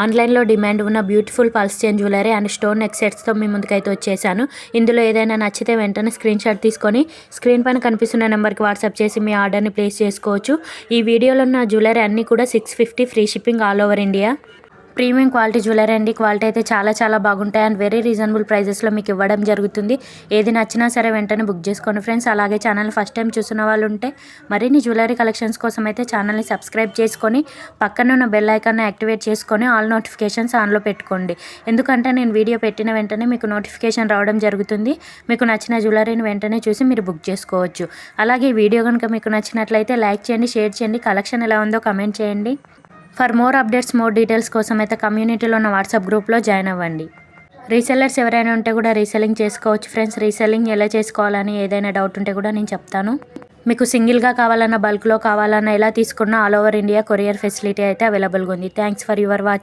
ఆన్లైన్లో డిమాండ్ ఉన్న beautiful pearls chain jewellery and stone neck సెట్స్తో మీ ముందుకైతే వచ్చేసాను. ఇందులో ఏదైనా నచ్చితే వెంటనే స్క్రీన్ షాట్ తీసుకొని స్క్రీన్ పైన కనిపిస్తున్న నెంబర్కి వాట్సాప్ చేసి మీ ఆర్డర్ని ప్లేస్ చేసుకోవచ్చు. ఈ వీడియోలో ఉన్న జ్యువెలరీ అన్నీ కూడా 650 free shipping all over India. Premium quality jewellery అండి. క్వాలిటీ అయితే చాలా బాగుంటాయి అండ్ వెరీ రీజనబుల్ ప్రైజెస్లో మీకు ఇవ్వడం జరుగుతుంది. ఏది నచ్చినా సరే వెంటనే బుక్ చేసుకోండి ఫ్రెండ్స్. అలాగే ఛానల్ ఫస్ట్ టైం చూస్తున్న వాళ్ళు ఉంటే మరిన్ని జ్యువెలరీ కలెక్షన్స్ కోసం అయితే ఛానల్ని సబ్స్క్రైబ్ చేసుకొని పక్కన ఉన్న బెల్ ఐకాన్ని యాక్టివేట్ చేసుకొని ఆల్ నోటిఫికేషన్స్ ఆన్లో పెట్టుకోండి. ఎందుకంటే నేను వీడియో పెట్టిన వెంటనే మీకు నోటిఫికేషన్ రావడం జరుగుతుంది. మీకు నచ్చిన జ్యువెలరీని వెంటనే చూసి మీరు బుక్ చేసుకోవచ్చు. అలాగే ఈ వీడియో కనుక మీకు నచ్చినట్లయితే లైక్ చేయండి, షేర్ చేయండి, కలెక్షన్ ఎలా ఉందో కమెంట్ చేయండి. For more updates, more details కోసం అయితే కమ్యూనిటీలో ఉన్న వాట్సాప్ గ్రూప్లో జాయిన్ అవ్వండి. రీసెల్లర్స్ ఎవరైనా ఉంటే కూడా రీసెల్లింగ్ చేసుకోవచ్చు ఫ్రెండ్స్. రీసెల్లింగ్ ఎలా చేసుకోవాలని ఏదైనా డౌట్ ఉంటే కూడా నేను చెప్తాను. మీకు సింగిల్గా కావాలన్నా బల్క్లో కావాలన్నా ఎలా తీసుకున్నా all over India courier facility అయితే అవైలబుల్గా ఉంది. Thanks for your watch.